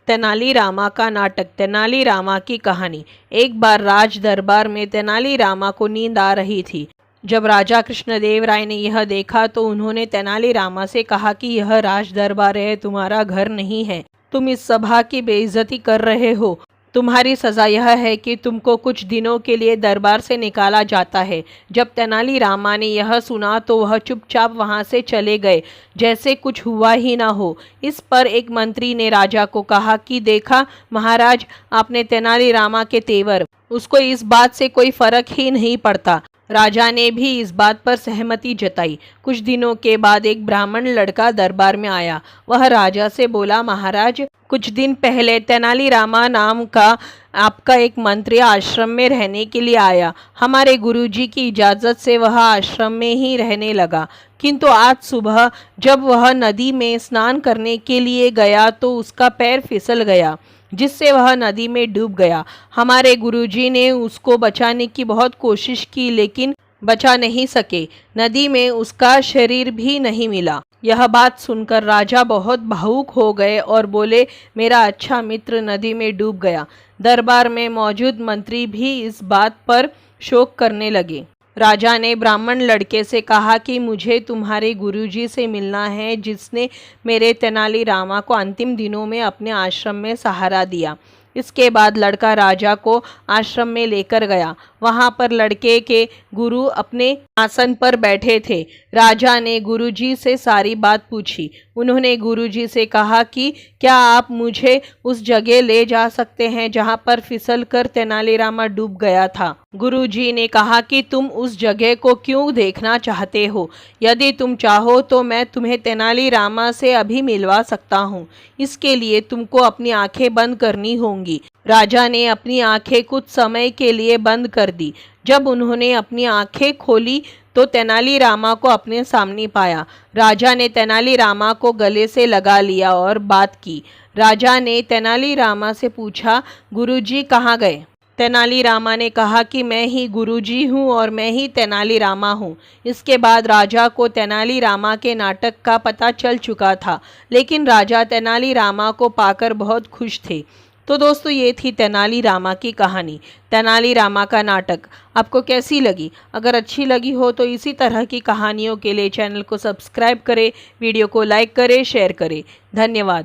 तेनालीरामा का नाटक तेनालीरामा की कहानी। एक बार राज दरबार में तेनालीरामा को नींद आ रही थी। जब राजा कृष्णदेव राय ने यह देखा तो उन्होंने तेनालीरामा से कहा कि यह राज दरबार है, तुम्हारा घर नहीं है। तुम इस सभा की बेइज्जती कर रहे हो। तुम्हारी सज़ा यह है कि तुमको कुछ दिनों के लिए दरबार से निकाला जाता है। जब तेनालीरामा ने यह सुना तो वह चुपचाप वहां से चले गए, जैसे कुछ हुआ ही ना हो। इस पर एक मंत्री ने राजा को कहा कि देखा महाराज, आपने तेनालीरामा के तेवर, उसको इस बात से कोई फर्क ही नहीं पड़ता। राजा ने भी इस बात पर सहमति जताई। कुछ दिनों के बाद एक ब्राह्मण लड़का दरबार में आया। वह राजा से बोला, महाराज, कुछ दिन पहले तेनालीरामा नाम का आपका एक मंत्री आश्रम में रहने के लिए आया। हमारे गुरुजी की इजाज़त से वह आश्रम में ही रहने लगा, किंतु आज सुबह जब वह नदी में स्नान करने के लिए गया तो उसका पैर फिसल गया, जिससे वह नदी में डूब गया। हमारे गुरुजी ने उसको बचाने की बहुत कोशिश की, लेकिन बचा नहीं सके। नदी में उसका शरीर भी नहीं मिला। यह बात सुनकर राजा बहुत भावुक हो गए और बोले, मेरा अच्छा मित्र नदी में डूब गया। दरबार में मौजूद मंत्री भी इस बात पर शोक करने लगे। राजा ने ब्राह्मण लड़के से कहा कि मुझे तुम्हारे गुरुजी से मिलना है, जिसने मेरे तेनालीरामा को अंतिम दिनों में अपने आश्रम में सहारा दिया। इसके बाद लड़का राजा को आश्रम में लेकर गया। वहां पर लड़के के गुरु अपने आसन पर बैठे थे। राजा ने गुरुजी से सारी बात पूछी। उन्होंने गुरुजी से कहा कि क्या आप मुझे उस जगह ले जा सकते हैं जहां पर फिसल कर तेनालीरामा डूब गया था। गुरुजी ने कहा कि तुम उस जगह को क्यों देखना चाहते हो? यदि तुम चाहो तो मैं तुम्हें तेनालीरामा से अभी मिलवा सकता हूँ। इसके लिए तुमको अपनी आंखें बंद करनी होंगी। राजा ने अपनी आंखें कुछ समय के लिए बंद कर दी। जब उन्होंने अपनी आंखें खोली तो तेनालीरामा को अपने सामने पाया। राजा ने तेनालीरामा को गले से लगा लिया और बात की। राजा ने तेनालीरामा से पूछा, गुरुजी कहाँ गए? तेनालीरामा ने कहा कि मैं ही गुरुजी हूँ और मैं ही तेनालीरामा हूँ। इसके बाद राजा को तेनालीरामा के नाटक का पता चल चुका था, लेकिन राजा तेनालीरामा को पाकर बहुत खुश थे। तो दोस्तों, ये थी तेनालीरामा की कहानी, तेनालीरामा का नाटक। आपको कैसी लगी? अगर अच्छी लगी हो तो इसी तरह की कहानियों के लिए चैनल को सब्सक्राइब करें, वीडियो को लाइक करें, शेयर करें। धन्यवाद।